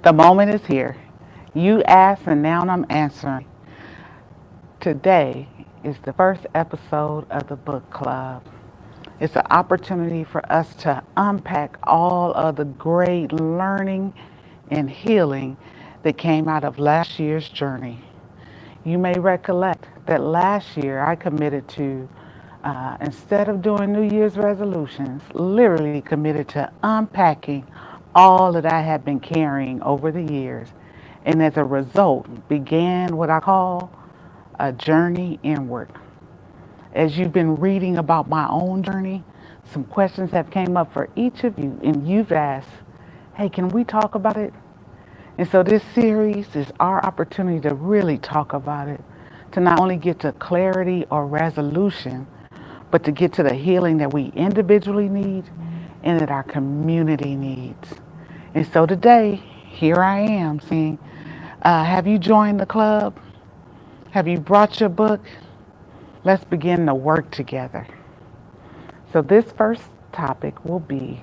The moment is here. You asked, and now I'm answering. Today is the first episode of the book club. It's an opportunity for us to unpack all of the great learning and healing that came out of last year's journey. You may recollect that last year I committed to, instead of doing New Year's resolutions, literally committed to unpacking all that I had been carrying over the years. And as a result, began what I call a journey inward. As you've been reading about my own journey, some questions have came up for each of you, and you've asked, hey, can we talk about it? And so this series is our opportunity to really talk about it, to not only get to clarity or resolution, but to get to the healing that we individually need and that our community needs. And so today, here I am saying, have you joined the club? Have you brought your book? Let's begin to work together. So this first topic will be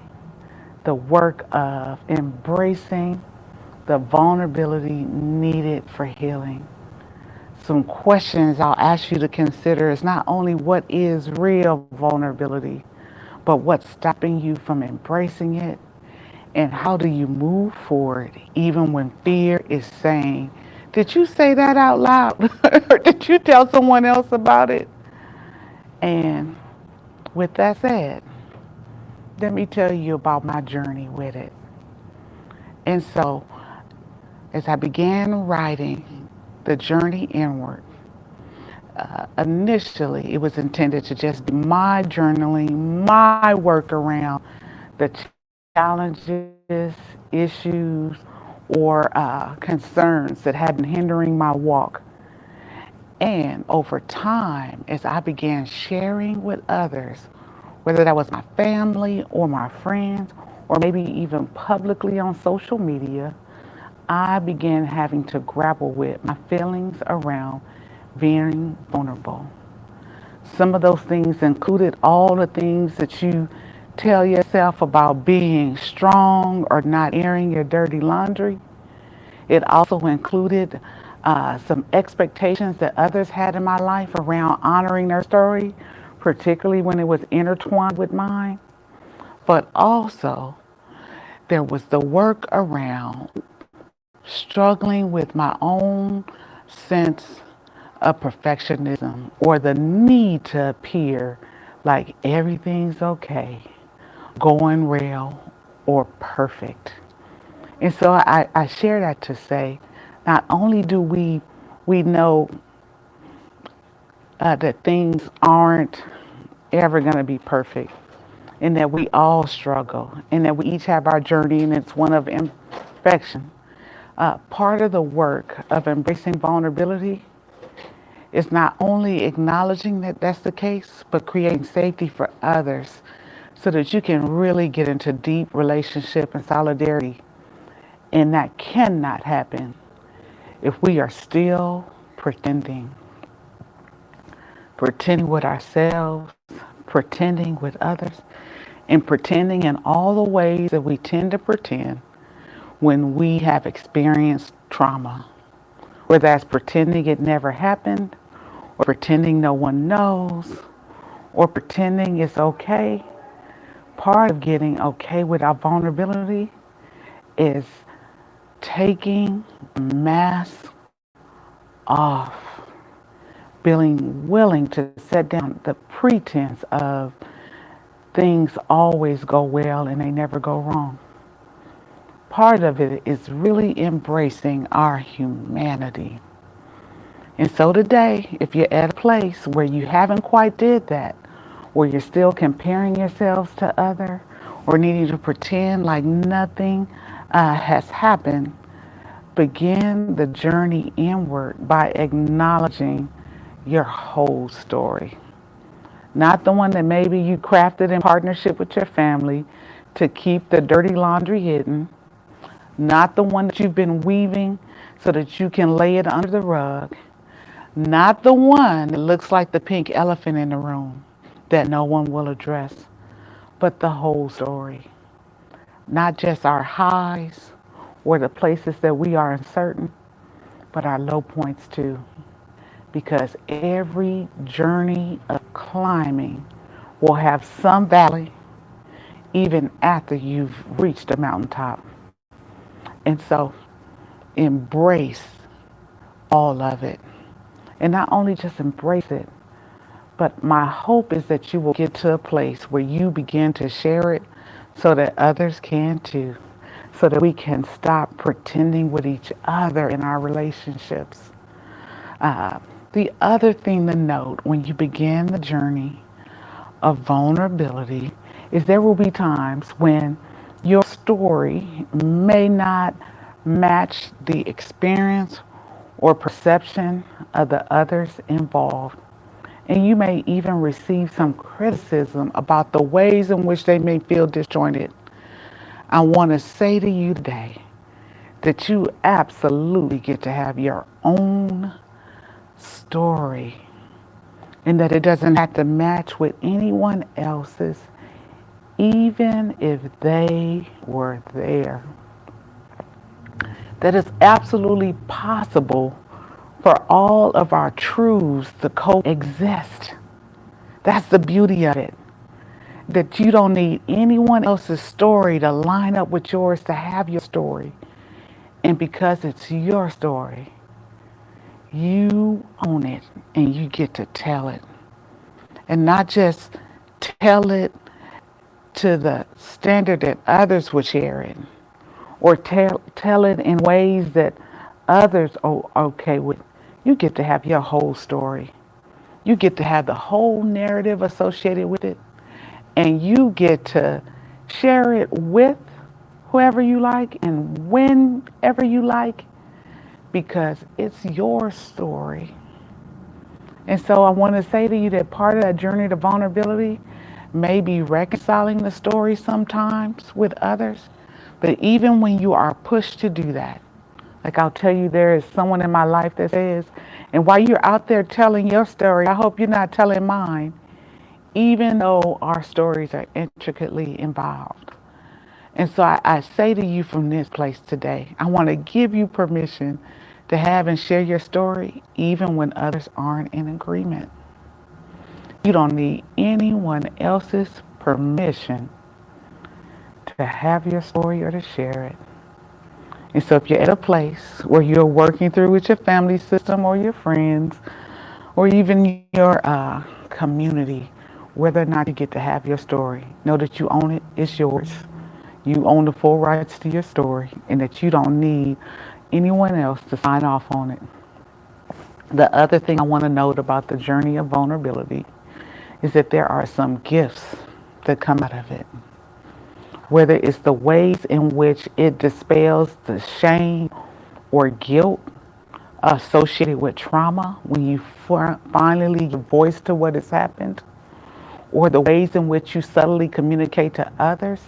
the work of embracing the vulnerability needed for healing. Some questions I'll ask you to consider is not only what is real vulnerability, but what's stopping you from embracing it, and how do you move forward even when fear is saying, did you say that out loud? Or did you tell someone else about it? And with that said, let me tell you about my journey with it. And so, as I began writing the journey inward, initially it was intended to just be my journaling, my work around the challenges, issues, or concerns that had been hindering my walk. And over time, as I began sharing with others, whether that was my family or my friends, or maybe even publicly on social media, I began having to grapple with my feelings around being vulnerable. Some of those things included all the things that you tell yourself about being strong or not airing your dirty laundry. It also included some expectations that others had in my life around honoring their story, particularly when it was intertwined with mine. But also, there was the work around struggling with my own sense of perfectionism or the need to appear like everything's okay, going real, or perfect. And so I share that to say, not only do we know that things aren't ever going to be perfect, and that we all struggle, and that we each have our journey, and it's one of imperfection. Part of the work of embracing vulnerability is not only acknowledging that that's the case, but creating safety for others so that you can really get into deep relationship and solidarity. And that cannot happen if we are still pretending with ourselves, pretending with others, and pretending in all the ways that we tend to pretend when we have experienced trauma. Whether that's pretending it never happened, or pretending no one knows, or pretending it's okay. Part of getting okay with our vulnerability is taking masks off, being willing to set down the pretense of things always go well and they never go wrong. Part of it is really embracing our humanity. And so today, if you're at a place where you haven't quite did that, where you're still comparing yourselves to other, or needing to pretend like nothing has happened, begin the journey inward by acknowledging your whole story. Not the one that maybe you crafted in partnership with your family to keep the dirty laundry hidden, not the one that you've been weaving so that you can lay it under the rug, not the one that looks like the pink elephant in the room that no one will address, but the whole story. Not just our highs, or the places that we are uncertain, but our low points too. Because every journey of climbing will have some valley even after you've reached the mountaintop. And so embrace all of it. And not only just embrace it, but my hope is that you will get to a place where you begin to share it so that others can too, so that we can stop pretending with each other in our relationships. Uh, the other thing to note when you begin the journey of vulnerability is there will be times when your story may not match the experience or perception of the others involved. And you may even receive some criticism about the ways in which they may feel disjointed. I want to say to you today that you absolutely get to have your own story and that it doesn't have to match with anyone else's, even if they were there. That it's absolutely possible for all of our truths to coexist. That's the beauty of it. That you don't need anyone else's story to line up with yours to have your story. And because it's your story, you own it and you get to tell it. And not just tell it to the standard that others would share it, or tell it in ways that others are okay with. You get to have your whole story. You get to have the whole narrative associated with it, and you get to share it with whoever you like and whenever you like because it's your story. And so I want to say to you that part of that journey to vulnerability may be reconciling the story sometimes with others. But even when you are pushed to do that, like I'll tell you, there is someone in my life that says, and while you're out there telling your story, I hope you're not telling mine, even though our stories are intricately involved. And so I say to you from this place today, I want to give you permission to have and share your story even when others aren't in agreement. You don't need anyone else's permission to have your story or to share it. And so if you're at a place where you're working through with your family system or your friends or even your community, whether or not you get to have your story, know that you own it, it's yours. You own the full rights to your story and that you don't need anyone else to sign off on it. The other thing I want to note about the journey of vulnerability is that there are some gifts that come out of it. Whether it's the ways in which it dispels the shame or guilt associated with trauma when you finally give voice to what has happened, or the ways in which you subtly communicate to others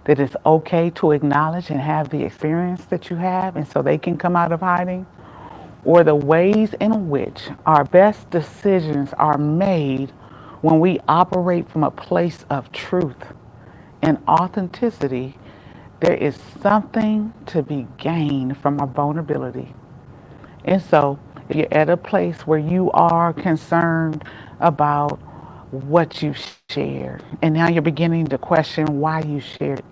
that it's okay to acknowledge and have the experience that you have and so they can come out of hiding, or the ways in which our best decisions are made when we operate from a place of truth and authenticity. There is something to be gained from our vulnerability. And so, if you're at a place where you are concerned about what you shared, and now you're beginning to question why you shared it,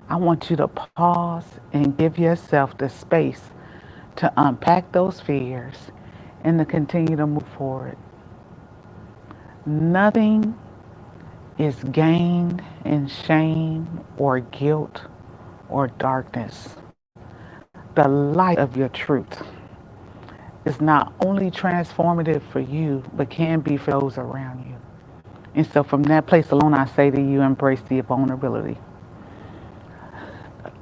I want you to pause and give yourself the space to unpack those fears and to continue to move forward. Nothing is gained in shame or guilt or darkness. The light of your truth is not only transformative for you, but can be for those around you. And so from that place alone, I say to you, embrace the vulnerability.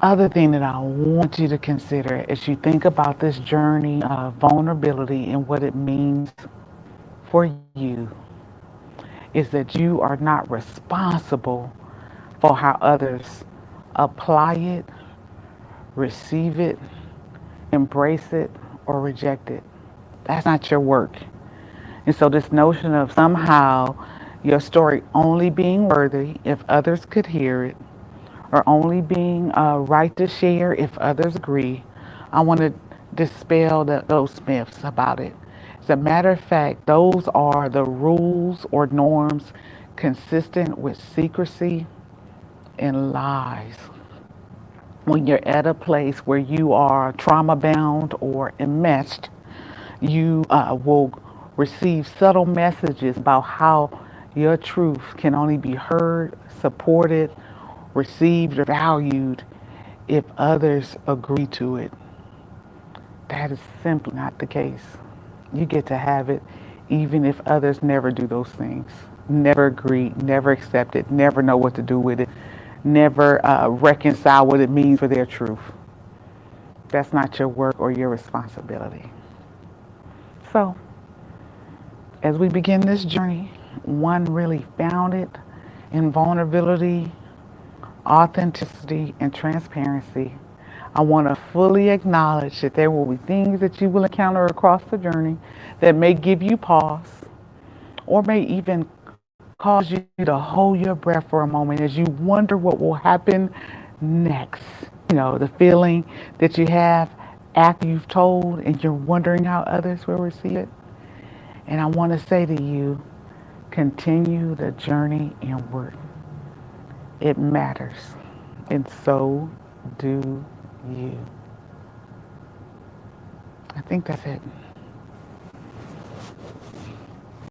Other thing that I want you to consider as you think about this journey of vulnerability and what it means for you is that you are not responsible for how others apply it, receive it, embrace it, or reject it. That's not your work. And so this notion of somehow your story only being worthy if others could hear it, or only being right to share if others agree. I want to dispel those myths about it. As a matter of fact, those are the rules or norms consistent with secrecy and lies. When you're at a place where you are trauma bound or enmeshed, you will receive subtle messages about how your truth can only be heard, supported, received, or valued if others agree to it. That is simply not the case. You get to have it even if others never do those things, never agree, never accept it, never know what to do with it, never reconcile what it means for their truth. That's not your work or your responsibility. So, as we begin this journey, one really founded in vulnerability, authenticity, and transparency, I want to fully acknowledge that there will be things that you will encounter across the journey that may give you pause or may even cause you to hold your breath for a moment as you wonder what will happen next. The feeling that you have after you've told and you're wondering how others will receive it. And I want to say to you, continue the journey inward. It matters. And so do you. I think that's it.